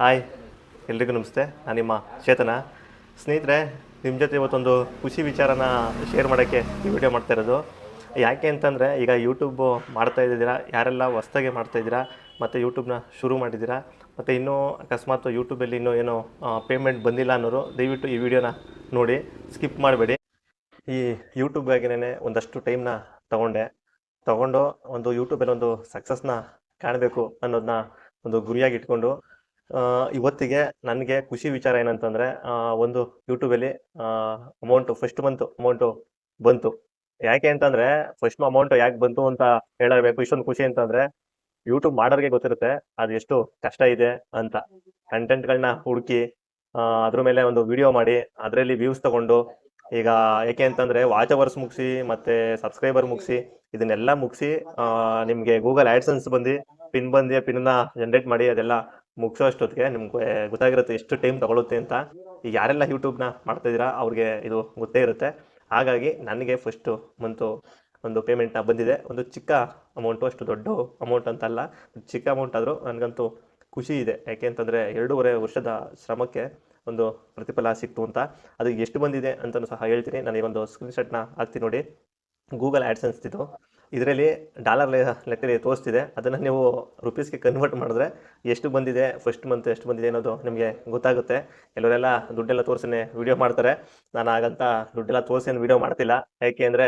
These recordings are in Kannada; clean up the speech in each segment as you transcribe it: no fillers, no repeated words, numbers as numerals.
ಹಾಯ್, ಎಲ್ರಿಗೂ ನಮಸ್ತೆ. ನಾನು ನಿಮ್ಮ ಚೇತನ. ಸ್ನೇಹಿತರೆ, ನಿಮ್ಮ ಜೊತೆ ಇವತ್ತೊಂದು ಖುಷಿ ವಿಚಾರನ ಶೇರ್ ಮಾಡೋಕ್ಕೆ ಈ ವಿಡಿಯೋ ಮಾಡ್ತಾ ಇರೋದು. ಯಾಕೆ ಅಂತಂದರೆ, ಈಗ ಯೂಟ್ಯೂಬು ಮಾಡ್ತಾ ಇದ್ದೀರಾ, ಯಾರೆಲ್ಲ ಹೊಸ್ದಾಗಿ ಮಾಡ್ತಾಯಿದ್ದೀರಾ ಮತ್ತು ಯೂಟ್ಯೂಬ್ನ ಶುರು ಮಾಡಿದ್ದೀರಾ, ಮತ್ತು ಇನ್ನೂ ಅಕಸ್ಮಾತ್ ಯೂಟ್ಯೂಬಲ್ಲಿ ಇನ್ನೂ ಏನೋ ಪೇಮೆಂಟ್ ಬಂದಿಲ್ಲ ಅನ್ನೋರು ದಯವಿಟ್ಟು ಈ ವಿಡಿಯೋನ ನೋಡಿ, ಸ್ಕಿಪ್ ಮಾಡಬೇಡಿ. ಈ ಯೂಟ್ಯೂಬ್ಗಾಗಿನೇ ಒಂದಷ್ಟು ಟೈಮ್ನ ತಗೊಂಡು ಒಂದು ಯೂಟ್ಯೂಬಲ್ಲಿ ಒಂದು ಸಕ್ಸಸ್ನ ಕಾಣಬೇಕು ಅನ್ನೋದನ್ನ ಒಂದು ಗುರಿಯಾಗಿ ಇಟ್ಕೊಂಡು ಇವತ್ತಿಗೆ ನನಗೆ ಖುಷಿ ವಿಚಾರ ಏನಂತಂದರೆ, ಒಂದು ಯೂಟ್ಯೂಬಲ್ಲಿ ಫಸ್ಟ್ ಮಂತ್ ಅಮೌಂಟು ಬಂತು. ಯಾಕೆ ಅಂತಂದರೆ, ಫಸ್ಟ್ ಅಮೌಂಟು ಯಾಕೆ ಬಂತು ಅಂತ ಹೇಳಬೇಕು. ಇಷ್ಟೊಂದು ಖುಷಿ ಅಂತಂದರೆ, ಯೂಟ್ಯೂಬ್ ಮಾಡೋರಿಗೆ ಗೊತ್ತಿರುತ್ತೆ ಅದು ಎಷ್ಟು ಕಷ್ಟ ಇದೆ ಅಂತ. ಕಂಟೆಂಟ್ಗಳನ್ನ ಹುಡುಕಿ ಅದ್ರ ಮೇಲೆ ಒಂದು ವಿಡಿಯೋ ಮಾಡಿ ಅದರಲ್ಲಿ ವ್ಯೂಸ್ ತಗೊಂಡು, ಈಗ ಏಕೆ ಅಂತಂದರೆ ವಾಚ್ ಅವರ್ಸ್ ಮುಗಿಸಿ ಮತ್ತು ಸಬ್ಸ್ಕ್ರೈಬರ್ ಮುಗಿಸಿ ಇದನ್ನೆಲ್ಲ ಮುಗಿಸಿ ನಿಮಗೆ ಗೂಗಲ್ ಆ್ಯಡ್ಸೆನ್ಸ್ ಪಿನ್ನ ಜನ್ರೇಟ್ ಮಾಡಿ ಅದೆಲ್ಲ ಮುಗಿಸೋ ಅಷ್ಟೊತ್ತಿಗೆ ನಿಮ್ಗೆ ಗೊತ್ತಾಗಿರುತ್ತೆ ಎಷ್ಟು ಟೈಮ್ ತಗೊಳುತ್ತೆ ಅಂತ. ಈಗ ಯಾರೆಲ್ಲ ಯೂಟ್ಯೂಬ್ನ ಮಾಡ್ತಾಯಿದ್ದೀರಾ ಅವ್ರಿಗೆ ಇದು ಗೊತ್ತೇ ಇರುತ್ತೆ. ಹಾಗಾಗಿ ನನಗೆ ಫಸ್ಟು ಮಂತು ಒಂದು ಪೇಮೆಂಟ್ನ ಬಂದಿದೆ. ಒಂದು ಚಿಕ್ಕ ಅಮೌಂಟು, ಅಷ್ಟು ದೊಡ್ಡ ಅಮೌಂಟ್ ಅಂತಲ್ಲ, ಚಿಕ್ಕ ಅಮೌಂಟ್ ಆದರೂ ನನಗಂತೂ ಖುಷಿ ಇದೆ. ಯಾಕೆ ಅಂತಂದರೆ 2.5 ವರ್ಷದ ಶ್ರಮಕ್ಕೆ ಒಂದು ಪ್ರತಿಫಲ ಸಿಕ್ತು ಅಂತ. ಅದು ಎಷ್ಟು ಬಂದಿದೆ ಅಂತಲೂ ಸಹ ಹೇಳ್ತೀನಿ. ನನಗೊಂದು ಸ್ಕ್ರೀನ್ಶಾಟ್ನ ಹಾಕ್ತೀನಿ ನೋಡಿ. ಗೂಗಲ್ ಆ್ಯಡ್ಸೆನ್ಸ್ ಇದು. ಇದರಲ್ಲಿ ಡಾಲರ್ ಲೆಕ್ಕದಲ್ಲಿ ತೋರಿಸ್ತಿದೆ. ಅದನ್ನು ನೀವು ರುಪೀಸ್ಗೆ ಕನ್ವರ್ಟ್ ಮಾಡಿದ್ರೆ ಎಷ್ಟು ಬಂದಿದೆ, ಫಸ್ಟ್ ಮಂತ್ ಎಷ್ಟು ಬಂದಿದೆ ಅನ್ನೋದು ನಿಮಗೆ ಗೊತ್ತಾಗುತ್ತೆ. ಕೆಲವರೆಲ್ಲ ದುಡ್ಡೆಲ್ಲ ತೋರಿಸೇ ವಿಡಿಯೋ ಮಾಡ್ತಾರೆ. ನಾನು ಹಾಗಂತ ದುಡ್ಡೆಲ್ಲ ತೋರಿಸಿ ವಿಡಿಯೋ ಮಾಡ್ತಿಲ್ಲ. ಯಾಕೆ ಅಂದರೆ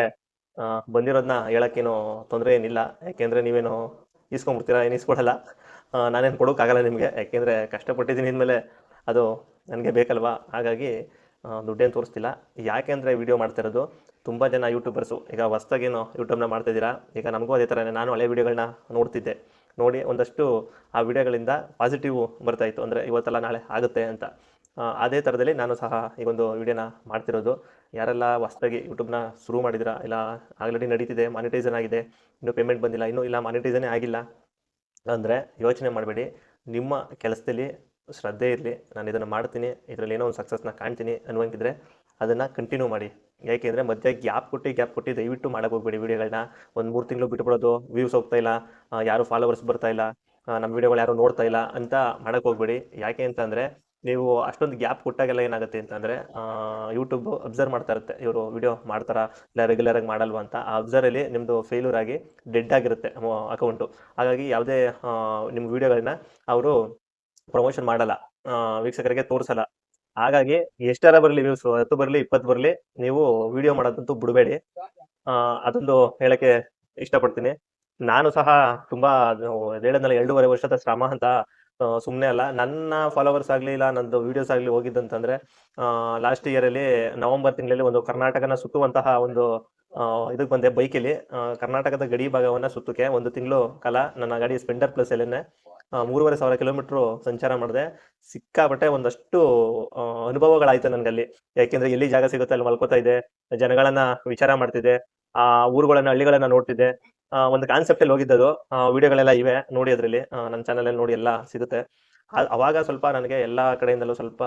ಬಂದಿರೋದನ್ನ ಹೇಳೋಕ್ಕೇನು ತೊಂದರೆ ಏನಿಲ್ಲ. ಯಾಕೆಂದರೆ ನೀವೇನು ಇಸ್ಕೊಂಬಿಡ್ತೀರಾ, ಏನು ಇಸ್ಕೊಡಲ್ಲ. ನಾನೇನು ಕೊಡೋಕ್ಕಾಗಲ್ಲ ನಿಮಗೆ, ಯಾಕೆಂದರೆ ಕಷ್ಟಪಟ್ಟಿದ್ದೀನಿ ಅಂದಮೇಲೆ ಅದು ನನಗೆ ಬೇಕಲ್ವಾ. ಹಾಗಾಗಿ ದುಡ್ಡೇನು ತೋರಿಸ್ತಿಲ್ಲ. ಯಾಕೆ ಅಂದರೆ ವಿಡಿಯೋ ಮಾಡ್ತಿರೋದು, ತುಂಬ ಜನ ಯೂಟ್ಯೂಬರ್ಸು ಈಗ ಹೊಸ್ದಾಗೇನು ಯೂಟ್ಯೂಬ್ನ ಮಾಡ್ತಾಯಿದ್ದೀರಾ. ಈಗ ನಮಗೂ ಅದೇ ಥರನೇ, ನಾನು ಹಳೆ ವೀಡಿಯೋಗಳನ್ನ ನೋಡಿ ಒಂದಷ್ಟು ಆ ವಿಡಿಯೋಗಳಿಂದ ಪಾಸಿಟಿವ್ ಬರ್ತಾಯಿತ್ತು. ಅಂದರೆ ಇವತ್ತೆಲ್ಲ ನಾಳೆ ಆಗುತ್ತೆ ಅಂತ. ಅದೇ ಥರದಲ್ಲಿ ನಾನು ಸಹ ಈ ಒಂದು ವಿಡಿಯೋನ ಮಾಡ್ತಿರೋದು. ಯಾರೆಲ್ಲ ಹೊಸ್ದಾಗಿ ಯೂಟ್ಯೂಬ್ನ ಶುರು ಮಾಡಿದ್ದೀರಾ, ಇಲ್ಲ ಆಲ್ರೆಡಿ ನಡೀತಿದೆ, ಮಾನಿಟೈಸನ್ ಆಗಿದೆ, ಇನ್ನೂ ಪೇಮೆಂಟ್ ಬಂದಿಲ್ಲ, ಇನ್ನೂ ಇಲ್ಲ ಮಾನಿಟೈಸನೇ ಆಗಿಲ್ಲ ಅಂದರೆ ಯೋಚನೆ ಮಾಡಬೇಡಿ. ನಿಮ್ಮ ಕೆಲಸದಲ್ಲಿ ಶ್ರದ್ಧೆ ಇರಲಿ. ನಾನು ಇದನ್ನು ಮಾಡ್ತೀನಿ, ಇದರಲ್ಲಿ ಏನೋ ಒಂದು ಸಕ್ಸಸ್ನ ಕಾಣ್ತೀನಿ ಅನ್ನುವಂಗಿದ್ರೆ ಅದನ್ನು ಕಂಟಿನ್ಯೂ ಮಾಡಿ. ಯಾಕೆಂದರೆ ಮಧ್ಯೆ ಗ್ಯಾಪ್ ಕೊಟ್ಟು ದಯವಿಟ್ಟು ಮಾಡೋಕ್ಕೆ ಹೋಗ್ಬೇಡಿ. ವೀಡಿಯೋಗಳನ್ನ ಒಂದು 3 ತಿಂಗಳು ಬಿಟ್ಬಿಡೋದು, ವ್ಯೂಸ್ ಹೋಗ್ತಾ ಇಲ್ಲ, ಯಾರು ಫಾಲೋವರ್ಸ್ ಬರ್ತಾ ಇಲ್ಲ, ನಮ್ಮ ವೀಡಿಯೋಗಳು ಯಾರು ನೋಡ್ತಾ ಇಲ್ಲ ಅಂತ ಮಾಡೋಕ್ಕೆ ಹೋಗ್ಬೇಡಿ. ಯಾಕೆ ಅಂತಂದರೆ, ನೀವು ಅಷ್ಟೊಂದು ಗ್ಯಾಪ್ ಕೊಟ್ಟಾಗೆಲ್ಲ ಏನಾಗುತ್ತೆ ಅಂತಂದರೆ ಯೂಟ್ಯೂಬ್ ಅಬ್ಸರ್ವ್ ಮಾಡ್ತಾ ಇರುತ್ತೆ, ಇವರು ವಿಡಿಯೋ ಮಾಡ್ತಾರಾ ಇಲ್ಲ ರೆಗ್ಯುಲರಾಗಿ ಮಾಡಲ್ವ ಅಂತ. ಆ ಅಬ್ಸರ್ವಲ್ಲಿ ನಿಮ್ಮದು ಫೇಲ್ಯೂರ್ ಆಗಿ ಡೆಡ್ ಆಗಿರುತ್ತೆ ಅಕೌಂಟು. ಹಾಗಾಗಿ ಯಾವುದೇ ನಿಮ್ಮ ವೀಡಿಯೋಗಳನ್ನ ಅವರು ಪ್ರಮೋಷನ್ ಮಾಡಲ್ಲ, ವೀಕ್ಷಕರಿಗೆ ತೋರಿಸಲ್ಲ. ಹಾಗಾಗಿ ಎಷ್ಟಾರ ಬರಲಿ ವ್ಯೂಸ್, 10 ಬರಲಿ 20 ಬರಲಿ, ನೀವು ವಿಡಿಯೋ ಮಾಡೋದಂತೂ ಬಿಡಬೇಡಿ. ಅದೊಂದು ಹೇಳಕ್ಕೆ ಇಷ್ಟಪಡ್ತೀನಿ. ನಾನು ಸಹ ತುಂಬ ಹೇಳಿದ್ನಲ್ಲ 2.5 ವರ್ಷದ ಶ್ರಮ ಅಂತ ಸುಮ್ಮನೆ ಅಲ್ಲ. ನನ್ನ ಫಾಲೋವರ್ಸ್ ಆಗಲಿ ಇಲ್ಲ ನಂದು ವೀಡಿಯೋಸ್ ಆಗಲಿ ಹೋಗಿದ್ದಂತಂದರೆ, ಲಾಸ್ಟ್ ಇಯರಲ್ಲಿ ನವಂಬರ್ ತಿಂಗಳಲ್ಲಿ ಒಂದು ಕರ್ನಾಟಕನ ಸುತ್ತುವಂತಹ ಒಂದು ಇದಕ್ಕೆ ಬಂದೆ ಬೈಕಲ್ಲಿ. ಕರ್ನಾಟಕದ ಗಡಿ ಭಾಗವನ್ನು ಸುತ್ತಕ್ಕೆ 1 ತಿಂಗಳು ಕಾಲ ನನ್ನ ಗಾಡಿ ಸ್ಪೆಂಡರ್ ಪ್ಲಸ್ ಎಲ್ಲೇ 3,500 ಕಿಲೋಮೀಟ್ರು ಸಂಚಾರ ಮಾಡಿದೆ. ಸಿಕ್ಕಾಪಟ್ಟೆ ಒಂದಷ್ಟು ಅನುಭವಗಳಾಯ್ತು ನನಗಲ್ಲಿ. ಯಾಕೆಂದರೆ ಎಲ್ಲಿ ಜಾಗ ಸಿಗುತ್ತೆ ಅಲ್ಲಿ ಮಲ್ಕೋತಾ ಇದ್ದೆ, ಜನಗಳನ್ನ ವಿಚಾರ ಮಾಡ್ತಿದ್ದೆ, ಆ ಊರುಗಳನ್ನ ಹಳ್ಳಿಗಳನ್ನ ನೋಡ್ತಿದ್ದೆ. ಒಂದು ಕಾನ್ಸೆಪ್ಟಲ್ಲಿ ಹೋಗಿದ್ದದು. ವಿಡಿಯೋಗಳೆಲ್ಲ ಇವೆ ನೋಡಿ, ಅದರಲ್ಲಿ ನನ್ನ ಚಾನಲಲ್ಲಿ ನೋಡಿ ಎಲ್ಲ ಸಿಗುತ್ತೆ. ಅವಾಗ ಸ್ವಲ್ಪ ನನಗೆ ಎಲ್ಲ ಕಡೆಯಿಂದಲೂ ಸ್ವಲ್ಪ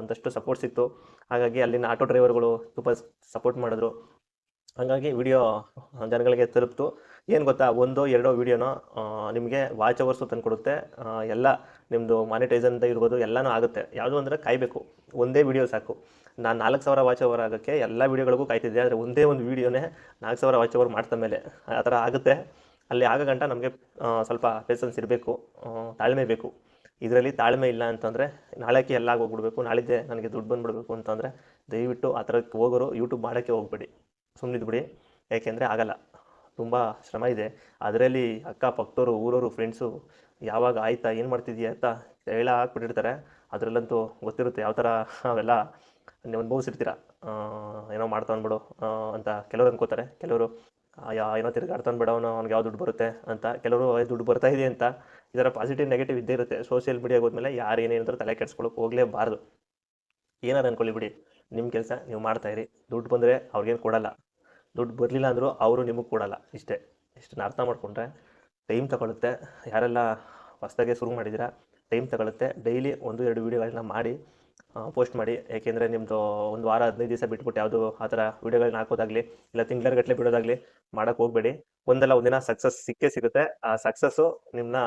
ಒಂದಷ್ಟು ಸಪೋರ್ಟ್ ಸಿಕ್ತು. ಹಾಗಾಗಿ ಅಲ್ಲಿನ ಆಟೋ ಡ್ರೈವರ್ಗಳು ತುಂಬ ಸಪೋರ್ಟ್ ಮಾಡಿದ್ರು. ಹಾಗಾಗಿ ವಿಡಿಯೋ ಜನಗಳಿಗೆ ತಲುಪ್ತು. ಏನು ಗೊತ್ತಾ, 1-2 ವೀಡಿಯೋನೋ ನಿಮಗೆ ವಾಚ್ ಅವರ್ಸು ತಂದುಕೊಡುತ್ತೆ. ಎಲ್ಲ ನಿಮ್ಮದು ಮಾನಿಟೈಸನ್ ಅಂತ ಇರ್ಬೋದು, ಎಲ್ಲನೂ ಆಗುತ್ತೆ. ಯಾವುದು ಅಂದರೆ ಕಾಯಬೇಕು, ಒಂದೇ ವಿಡಿಯೋ ಸಾಕು. ನಾನು 4,000 ವಾಚ್ ಅವರ್ ಆಗೋಕ್ಕೆ ಎಲ್ಲ ವೀಡಿಯೋಗಳಿಗೂ ಕಾಯ್ತಿದ್ದೆ. ಆದರೆ ಒಂದೇ ಒಂದು ವೀಡಿಯೋನೇ 4,000 ವಾಚ್ ಅವರ್ ಮಾಡ್ದ ಮೇಲೆ ಆ ಥರ ಆಗುತ್ತೆ. ಅಲ್ಲಿ ಆಗೋ ಗಂಟ ನಮಗೆ ಸ್ವಲ್ಪ ಪೇಷನ್ಸ್ ಇರಬೇಕು, ತಾಳ್ಮೆ ಬೇಕು. ಇದರಲ್ಲಿ ತಾಳ್ಮೆ ಇಲ್ಲ ಅಂತಂದರೆ ನಾಳೆಗೆ ಎಲ್ಲ ಹೋಗ್ಬಿಡ್ಬೇಕು, ನಾಳಿದ್ದೆ ನನಗೆ ದುಡ್ಡು ಬಂದುಬಿಡ್ಬೇಕು ಅಂತಂದರೆ ದಯವಿಟ್ಟು ಆ ಥರಕ್ಕೆ ಹೋಗೋರು ಯೂಟ್ಯೂಬ್ ಮಾಡೋಕ್ಕೆ ಹೋಗ್ಬೇಡಿ, ಸುಮ್ಮನಿದ್ಬಿಡಿ. ಯಾಕೆಂದರೆ ಆಗಲ್ಲ, ತುಂಬ ಶ್ರಮ ಇದೆ. ಅದರಲ್ಲಿ ಅಕ್ಕಪಕ್ಕದವರು, ಊರವರು, ಫ್ರೆಂಡ್ಸು ಯಾವಾಗ ಆಯ್ತಾ, ಏನು ಮಾಡ್ತಿದ್ದೀಯ ಅಂತ ಹಾಕ್ಬಿಟ್ಟಿರ್ತಾರೆ. ಅದರಲ್ಲಂತೂ ಗೊತ್ತಿರುತ್ತೆ ಯಾವ ಥರ ಅವೆಲ್ಲ ನೀವು ಅನುಭವಿಸಿರ್ತೀರ. ಏನೋ ಮಾಡ್ತಾನ್ಬಿಡು ಅಂತ ಕೆಲವರು ಅನ್ಕೋತಾರೆ. ಕೆಲವರು ಏನೋ ತಿರುಗಾಡ್ತಾನೆ ಅವನು, ಅವ್ನಿಗೆ ಯಾವ ದುಡ್ಡು ಬರುತ್ತೆ ಅಂತ. ಕೆಲವರು ದುಡ್ಡು ಬರ್ತಾ ಇದೆ ಅಂತ. ಇದರ ಪಾಸಿಟಿವ್ ನೆಗೆಟಿವ್ ಇದ್ದೇ ಇರುತ್ತೆ. ಸೋಷಿಯಲ್ ಮೀಡಿಯಾಗೆ ಹೋದ್ಮೇಲೆ ಯಾರು ಏನೇನಂದ್ರೆ ತಲೆ ಕೆಡ್ಸ್ಕೊಳ್ಳೋಕೆ ಹೋಗಲೇಬಾರ್ದು. ಏನಾರು ಅಂದ್ಕೊಳ್ಳಿ ಬಿಡಿ, ನಿಮ್ಮ ಕೆಲಸ ನೀವು ಮಾಡ್ತಾಯಿರಿ. ದುಡ್ಡು ಬಂದರೆ ಅವ್ರಿಗೇನು ಕೊಡಲ್ಲ, ದುಡ್ಡು ಬರಲಿಲ್ಲ ಅಂದರೂ ಅವರು ನಿಮಗೆ ಕೊಡಲ್ಲ. ಇಷ್ಟನ್ನು ಅರ್ಥ ಮಾಡಿಕೊಂಡ್ರೆ ಟೈಮ್ ತಗೊಳುತ್ತೆ. ಯಾರೆಲ್ಲ ಹೊಸ್ದಾಗೆ ಶುರು ಮಾಡಿದ್ದೀರಾ, ಟೈಮ್ ತಗೊಳುತ್ತೆ. ಡೈಲಿ 1-2 ವೀಡಿಯೋಗಳನ್ನ ಮಾಡಿ ಪೋಸ್ಟ್ ಮಾಡಿ. ಏಕೆಂದರೆ ನಿಮ್ಮದು 1 ವಾರ 15 ದಿವಸ ಬಿಟ್ಬಿಟ್ಟು ಯಾವುದು ಆ ಥರ ವೀಡಿಯೋಗಳನ್ನ ಹಾಕೋದಾಗಲಿ ಇಲ್ಲ ತಿಂಗಳಗಟ್ಟಲೆ ಬಿಡೋದಾಗಲಿ ಮಾಡೋಕ್ಕೆ ಹೋಗಬೇಡಿ. ಒಂದಲ್ಲ ಒಂದಿನ ಸಕ್ಸಸ್ ಸಿಕ್ಕೇ ಸಿಗುತ್ತೆ. ಆ ಸಕ್ಸಸ್ಸು ನಿಮ್ಮನ್ನ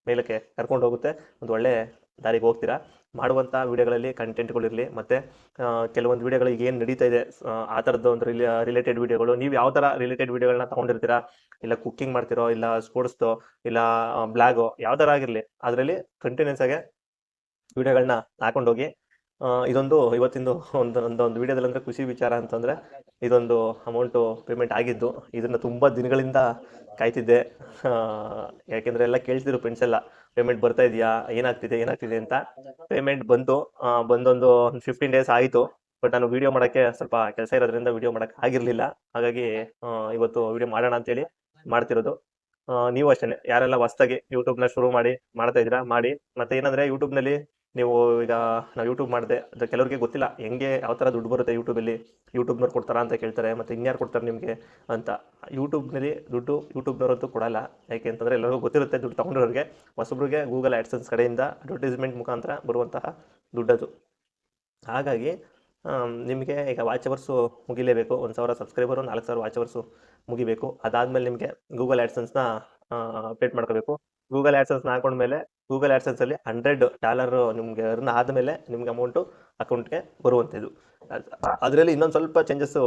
ಮೇಲಕ್ಕೆ ಕರ್ಕೊಂಡು ಹೋಗುತ್ತೆ, ಒಂದು ಒಳ್ಳೆ ದಾರಿಗೆ ಹೋಗ್ತೀರಾ. ಮಾಡುವಂಥ ವೀಡಿಯೋಗಳಲ್ಲಿ ಕಂಟೆಂಟ್ಗಳಿರಲಿ, ಮತ್ತು ಕೆಲವೊಂದು ವೀಡಿಯೋಗಳು ಈಗ ಏನು ನಡೀತಾ ಇದೆ ಆ ಥರದ್ದು ಒಂದು ರಿಲೇಟೆಡ್ ವೀಡಿಯೋಗಳು, ನೀವು ಯಾವ ಥರ ರಿಲೇಟೆಡ್ ವೀಡಿಯೋಗಳನ್ನ ತೊಗೊಂಡಿರ್ತೀರಾ, ಇಲ್ಲ ಕುಕ್ಕಿಂಗ್ ಮಾಡ್ತಿರೋ, ಇಲ್ಲ ಸ್ಪೋರ್ಟ್ಸ್ದು, ಇಲ್ಲ ಬ್ಲಾಗೋ, ಯಾವ ಥರ ಆಗಿರಲಿ ಅದರಲ್ಲಿ ಕಂಟಿನ್ಯೂಸ್ ಆಗಿ ವೀಡಿಯೋಗಳನ್ನ ಹಾಕೊಂಡೋಗಿ. ಇದೊಂದು ಇವತ್ತಿಂದು ಒಂದು ವೀಡಿಯೋದಲ್ಲಿ ಅಂದರೆ ಖುಷಿ ವಿಚಾರ ಅಂತಂದರೆ, ಇದೊಂದು ಅಮೌಂಟು ಪೇಮೆಂಟ್ ಆಗಿದ್ದು. ಇದನ್ನು ತುಂಬ ದಿನಗಳಿಂದ ಕಾಯ್ತಿದ್ದೆ. ಯಾಕೆಂದರೆ ಎಲ್ಲ ಕೇಳ್ತಿದ್ರು ಫ್ರೆಂಡ್ಸ್ ಎಲ್ಲ, ಪೇಮೆಂಟ್ ಬರ್ತಾ ಇದೆಯಾ, ಏನಾಗ್ತಿದೆ ಅಂತ. ಪೇಮೆಂಟ್ ಬಂದೊಂದು 15 ಡೇಸ್ ಆಯಿತು. ಬಟ್ ನಾನು ವೀಡಿಯೋ ಮಾಡೋಕ್ಕೆ ಸ್ವಲ್ಪ ಕೆಲಸ ಇರೋದ್ರಿಂದ ವೀಡಿಯೋ ಮಾಡೋಕ್ಕೆ ಆಗಿರಲಿಲ್ಲ. ಹಾಗಾಗಿ ಇವತ್ತು ವೀಡಿಯೋ ಮಾಡೋಣ ಅಂತೇಳಿ ಮಾಡ್ತಿರೋದು. ನೀವು ಅಷ್ಟೇ, ಯಾರೆಲ್ಲ ಹೊಸ್ದಾಗಿ ಯೂಟ್ಯೂಬ್ನ ಶುರು ಮಾಡ್ತಾ ಇದ್ದೀರಾ ಮಾಡಿ. ಮತ್ತು ಏನಂದರೆ ಯೂಟ್ಯೂಬ್ನಲ್ಲಿ ನೀವು ಈಗ ನಾವು ಯೂಟ್ಯೂಬ್ ಮಾಡಿದೆ ಅದು ಕೆಲವರಿಗೆ ಗೊತ್ತಿಲ್ಲ, ಹೆಂಗೆ ಯಾವ ಥರ ದುಡ್ಡು ಬರುತ್ತೆ ಯೂಟ್ಯೂಬಲ್ಲಿ, ಯೂಟ್ಯೂಬ್ನವ್ರು ಕೊಡ್ತಾರಾ ಅಂತ ಕೇಳ್ತಾರೆ, ಮತ್ತು ಇನ್ಯಾರು ಕೊಡ್ತಾರೆ ನಿಮಗೆ ಅಂತ. ಯೂಟ್ಯೂಬ್ನಲ್ಲಿ ದುಡ್ಡು ಯೂಟ್ಯೂಬ್ನವ್ರಂತೂ ಕೊಡಲ್ಲ. ಯಾಕೆ ಅಂತಂದರೆ ಎಲ್ಲರಿಗೂ ಗೊತ್ತಿರುತ್ತೆ ದುಡ್ಡು ತೊಗೊಂಡಿರೋರಿಗೆ. ಹೊಸಬ್ರಿಗೆ ಗೂಗಲ್ ಆ್ಯಡ್ಸೆನ್ಸ್ ಕಡೆಯಿಂದ ಅಡ್ವರ್ಟೈಸ್ಮೆಂಟ್ ಮುಖಾಂತರ ಬರುವಂತಹ ದುಡ್ಡದು. ಹಾಗಾಗಿ ನಿಮಗೆ ಈಗ ವಾಚ್ ಅವರ್ಸು ಮುಗಿಲೇಬೇಕು. 1000 ಸಬ್ಸ್ಕ್ರೈಬರು, 4000 ವಾಚ್ ಅವರ್ಸು ಮುಗಿಬೇಕು. ಅದಾದಮೇಲೆ ನಿಮಗೆ ಗೂಗಲ್ ಆ್ಯಡ್ಸೆನ್ಸ್ನ ಅಪ್ಡೇಟ್ ಮಾಡ್ಕೋಬೇಕು. ಗೂಗಲ್ ಆ್ಯಡ್ಸೆನ್ಸ್ನ ಹಾಕೊಂಡ್ಮೇಲೆ ಗೂಗಲ್ ಆ್ಯಡ್ಸೆನ್ಸಲ್ಲಿ $100 ನಿಮಗೆ ಅರ್ನ್ ಆದಮೇಲೆ ನಿಮ್ಗೆ ಅಮೌಂಟು ಅಕೌಂಟ್ಗೆ ಬರುವಂಥದ್ದು. ಅದರಲ್ಲಿ ಇನ್ನೊಂದು ಸ್ವಲ್ಪ ಚೇಂಜಸ್ಸು.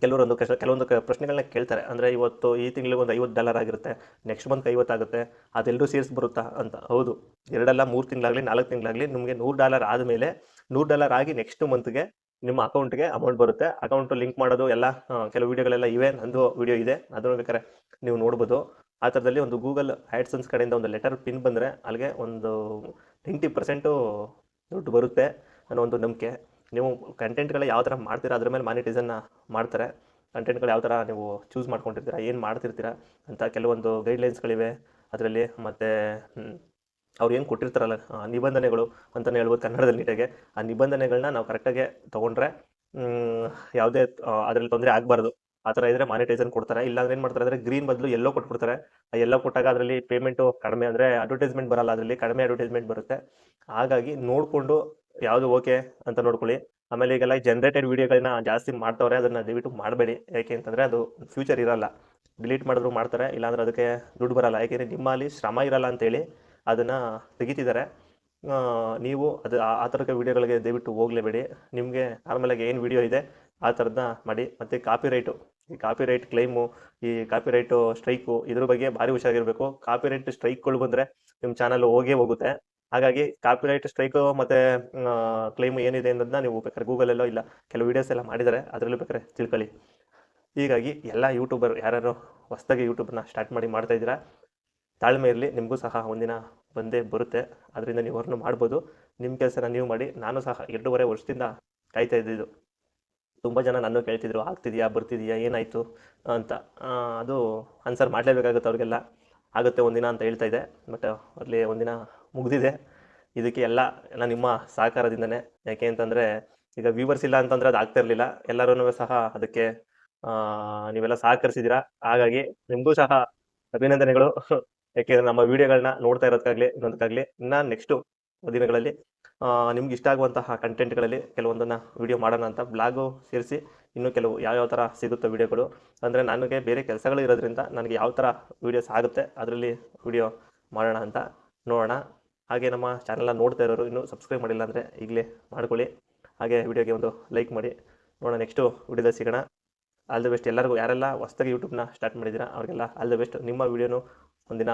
ಕೆಲವೊಂದು ಪ್ರಶ್ನೆಗಳನ್ನ ಕೇಳ್ತಾರೆ. ಅಂದರೆ ಇವತ್ತು ಈ ತಿಂಗಳಿಗೆ ಒಂದು $50 ಆಗಿರುತ್ತೆ, ನೆಕ್ಸ್ಟ್ ಮಂತ್ 50 ಆಗುತ್ತೆ, ಅದೆಲ್ಲರೂ ಸೇರಿಸಿ ಬರುತ್ತಾ ಅಂತ. ಹೌದು, 2 ಅಲ್ಲ 3 ತಿಂಗಳಾಗಲಿ 4 ತಿಂಗಳಾಗಲಿ ನಿಮಗೆ $100 ಆದಮೇಲೆ $100 ಆಗಿ ನೆಕ್ಸ್ಟ್ ಮಂತ್ಗೆ ನಿಮ್ಮ ಅಕೌಂಟ್ಗೆ ಅಮೌಂಟ್ ಬರುತ್ತೆ. ಅಕೌಂಟು ಲಿಂಕ್ ಮಾಡೋದು ಎಲ್ಲ ಕೆಲವು ವೀಡಿಯೋಗಳೆಲ್ಲ ಇವೆ, ನಂದು ವೀಡಿಯೋ ಇದೆ, ಅದನ್ನು ಬೇಕಾದ್ರೆ ನೀವು ನೋಡ್ಬೋದು. ಆ ಥರದಲ್ಲಿ ಒಂದು ಗೂಗಲ್ ಆ್ಯಡ್ಸೆನ್ಸ್ ಕಡೆಯಿಂದ ಒಂದು ಲೆಟರ್ ಪಿನ್ ಬಂದರೆ ಅಲ್ಲಿಗೆ ಒಂದು 90% ದುಡ್ಡು ಬರುತ್ತೆ ಅನ್ನೋ ಒಂದು ನಂಬಿಕೆ. ನೀವು ಕಂಟೆಂಟ್ಗಳು ಯಾವ ಥರ ಮಾಡ್ತೀರಾ ಅದ್ರ ಮೇಲೆ ಮಾನಿಟೈಸನ್ನ ಮಾಡ್ತಾರೆ. ಕಂಟೆಂಟ್ಗಳು ಯಾವ ಥರ ನೀವು ಚೂಸ್ ಮಾಡ್ಕೊಂಡಿರ್ತೀರಾ, ಏನು ಮಾಡ್ತಿರ್ತೀರಾ ಅಂತ ಕೆಲವೊಂದು ಗೈಡ್ಲೈನ್ಸ್ಗಳಿವೆ ಅದರಲ್ಲಿ. ಮತ್ತು ಅವ್ರು ಏನು ಕೊಟ್ಟಿರ್ತಾರಲ್ಲ ನಿಬಂಧನೆಗಳು ಅಂತಲೇ ಹೇಳ್ಬೋದು ಕನ್ನಡದಲ್ಲಿ ನೀಟಾಗೆ. ಆ ನಿಬಂಧನೆಗಳನ್ನ ನಾವು ಕರೆಕ್ಟಾಗಿ ತೊಗೊಂಡ್ರೆ ಯಾವುದೇ ಅದರಲ್ಲಿ ತೊಂದರೆ ಆಗಬಾರ್ದು. ಆ ಥರ ಇದ್ದರೆ ಮಾನಿಟೈಸನ್ ಕೊಡ್ತಾರೆ. ಇಲ್ಲಾಂದ್ರೆ ಏನು ಮಾಡ್ತಾರೆ ಅಂದರೆ ಗ್ರೀನ್ ಬದಲು ಎಲ್ಲೋ ಕೊಟ್ಬಿಡ್ತಾರೆ. ಆ ಎಲ್ಲೋ ಕೊಟ್ಟಾಗ ಅದರಲ್ಲಿ ಪೇಮೆಂಟು ಕಡಿಮೆ, ಅಂದರೆ ಅಡ್ವರ್ಟೈಸ್ಮೆಂಟ್ ಬರಲ್ಲ, ಅದರಲ್ಲಿ ಕಡಿಮೆ ಅಡ್ವರ್ಟೈಸ್ಮೆಂಟ್ ಬರುತ್ತೆ. ಹಾಗಾಗಿ ನೋಡಿಕೊಂಡು ಯಾವುದು ಓಕೆ ಅಂತ ನೋಡ್ಕೊಳ್ಳಿ. ಆಮೇಲೆ ಈಗೆಲ್ಲ ಜನ್ರೇಟೆಡ್ ವೀಡಿಯೋಗಳನ್ನ ಜಾಸ್ತಿ ಮಾಡ್ತವ್ರೆ, ಅದನ್ನು ದಯವಿಟ್ಟು ಮಾಡಬೇಡಿ. ಯಾಕೆ ಅಂತಂದರೆ ಅದು ಫ್ಯೂಚರ್ ಇರಲ್ಲ. ಡಿಲೀಟ್ ಮಾಡಿದ್ರು ಮಾಡ್ತಾರೆ, ಇಲ್ಲಾಂದ್ರೆ ಅದಕ್ಕೆ ದುಡ್ಡು ಬರಲ್ಲ. ಯಾಕೆಂದರೆ ನಿಮ್ಮಲ್ಲಿ ಶ್ರಮ ಇರಲ್ಲ ಅಂತೇಳಿ ಅದನ್ನು ತೆಗಿತಿದ್ದಾರೆ. ನೀವು ಅದು ಆ ಥರದ ವೀಡಿಯೋಗಳಿಗೆ ದಯವಿಟ್ಟು ಹೋಗಲೇಬೇಡಿ. ನಿಮಗೆ ನಾರ್ಮಲಾಗಿ ಏನು ವೀಡಿಯೋ ಇದೆ ಆ ಥರದನ್ನ ಮಾಡಿ. ಮತ್ತು ಈ ಕಾಪಿರೈಟ್ ಕ್ಲೈಮು, ಈ ಕಾಪಿರೈಟು ಸ್ಟ್ರೈಕು, ಇದ್ರ ಬಗ್ಗೆ ಭಾರಿ ಹುಷಾರಾಗಿರಬೇಕು. ಕಾಪಿರೈಟ್ ಸ್ಟ್ರೈಕ್ಗಳು ಬಂದರೆ ನಿಮ್ಮ ಚಾನಲ್ ಹೋಗುತ್ತೆ. ಹಾಗಾಗಿ ಕಾಪಿರೈಟ್ ಸ್ಟ್ರೈಕು ಮತ್ತು ಕ್ಲೈಮು ಏನಿದೆ ಅನ್ನೋದನ್ನ ನೀವು ಬೇಕಾದ್ರೆ ಗೂಗಲಲ್ಲೋ ಇಲ್ಲ ಕೆಲವು ವೀಡಿಯೋಸ್ ಎಲ್ಲ ಮಾಡಿದ್ದಾರೆ, ಅದರಲ್ಲೂ ಬೇಕಾದ್ರೆ ತಿಳ್ಕೊಳ್ಳಿ. ಹೀಗಾಗಿ ಎಲ್ಲ ಯೂಟ್ಯೂಬರ್ ಯಾರು ಹೊಸದಾಗಿ ಯೂಟ್ಯೂಬನ್ನ ಸ್ಟಾರ್ಟ್ ಮಾಡ್ತಾ ಇದ್ದೀರಾ, ತಾಳ್ಮೆ ಇರಲಿ, ನಿಮಗೂ ಸಹ ಒಂದಿನ ಬಂದೇ ಬರುತ್ತೆ. ಅದರಿಂದ ನೀವು ಅರ್ನ್ ಮಾಡ್ಬೋದು. ನಿಮ್ಮ ಕೆಲಸನ ನೀವು ಮಾಡಿ. ನಾನು ಸಹ 2.5 ವರ್ಷದಿಂದ ಕಾಯ್ತಾ ಇದ್ದಿದ್ದು. ತುಂಬ ಜನ ನನ್ನ ಕೇಳ್ತಿದ್ರು, ಆಗ್ತಿದೆಯಾ, ಬರ್ತಿದೆಯಾ, ಏನಾಯಿತು ಅಂತ. ಅದು ಆನ್ಸರ್ ಮಾಡಲೇಬೇಕಾಗುತ್ತೆ ಅವ್ರಿಗೆಲ್ಲ. ಆಗುತ್ತೆ ಒಂದಿನ ಅಂತ ಹೇಳ್ತಾ ಇದೆ. ಬಟ್ ಅಲ್ಲಿ ಒಂದಿನ ಮುಗಿದಿದೆ. ಇದಕ್ಕೆ ಎಲ್ಲ ನಿಮ್ಮ ಸಹಕಾರದಿಂದನೇ. ಯಾಕೆ ಅಂತಂದರೆ ಈಗ ವ್ಯೂವರ್ಸ್ ಇಲ್ಲ ಅಂತಂದರೆ ಅದು ಆಗ್ತಾ ಇರಲಿಲ್ಲ. ಎಲ್ಲರೂ ಸಹ ಅದಕ್ಕೆ ನೀವೆಲ್ಲ ಸಹಕರಿಸಿದ್ದೀರಾ. ಹಾಗಾಗಿ ನಿಮಗೂ ಸಹ ಅಭಿನಂದನೆಗಳು. ಯಾಕೆಂದರೆ ನಮ್ಮ ವೀಡಿಯೋಗಳನ್ನ ನೋಡ್ತಾ ಇರೋದಕ್ಕಾಗಲಿ ಇನ್ನೊಂದಕ್ಕಾಗಲಿ. ಇನ್ನು ನೆಕ್ಸ್ಟು ದಿನಗಳಲ್ಲಿ ನಿಮ್ಗೆ ಇಷ್ಟ ಆಗುವಂತಹ ಕಂಟೆಂಟ್ಗಳಲ್ಲಿ ಕೆಲವೊಂದನ್ನು ವೀಡಿಯೋ ಮಾಡೋಣ ಅಂತ, ಬ್ಲಾಗು ಸೇರಿಸಿ ಇನ್ನೂ ಕೆಲವು ಯಾವ್ಯಾವ ಥರ ಸಿಗುತ್ತೆ ವೀಡಿಯೋಗಳು. ಅಂದರೆ ನನಗೆ ಬೇರೆ ಕೆಲಸಗಳು ಇರೋದ್ರಿಂದ ನನಗೆ ಯಾವ ಥರ ವೀಡಿಯೋಸ್ ಆಗುತ್ತೆ ಅದರಲ್ಲಿ ವೀಡಿಯೋ ಮಾಡೋಣ ಅಂತ ನೋಡೋಣ. ಹಾಗೆ ನಮ್ಮ ಚಾನಲ್ನ ನೋಡ್ತಾ ಇರೋರು ಇನ್ನೂ ಸಬ್ಸ್ಕ್ರೈಬ್ ಮಾಡಿಲ್ಲ ಅಂದರೆ ಈಗಲೇ ಮಾಡ್ಕೊಳ್ಳಿ. ಹಾಗೆ ವೀಡಿಯೋಗೆ ಒಂದು ಲೈಕ್ ಮಾಡಿ. ನೋಡೋಣ ನೆಕ್ಸ್ಟು ವೀಡಿಯೋದಲ್ಲಿ ಸಿಗೋಣ. ಆಲ್ ದ ಬೆಸ್ಟ್ ಎಲ್ಲರಿಗೂ. ಯಾರೆಲ್ಲ ಹೊಸದಾಗಿ ಯೂಟ್ಯೂಬ್ನ ಸ್ಟಾರ್ಟ್ ಮಾಡಿದ್ದೀರಾ ಅವ್ರಿಗೆಲ್ಲ ಆಲ್ ದ ಬೆಸ್ಟ್. ನಿಮ್ಮ ವೀಡಿಯೋನು ಒಂದಿನ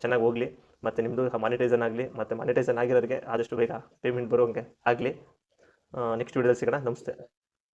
ಚೆನ್ನಾಗಿ ಹೋಗಲಿ, ಮತ್ತು ನಿಮ್ಮದು ಮಾನಿಟೈಸನ್ ಆಗಲಿ, ಮತ್ತು ಮಾನಿಟೈಸನ್ ಆಗಿರೋರಿಗೆ ಆದಷ್ಟು ಬೇಗ ಪೇಮೆಂಟ್ ಬರೋಂಗೆ ಆಗಲಿ. ನೆಕ್ಸ್ಟ್ ವೀಡಿಯೋದಲ್ಲಿ ಸಿಗೋಣ. ನಮಸ್ತೆ.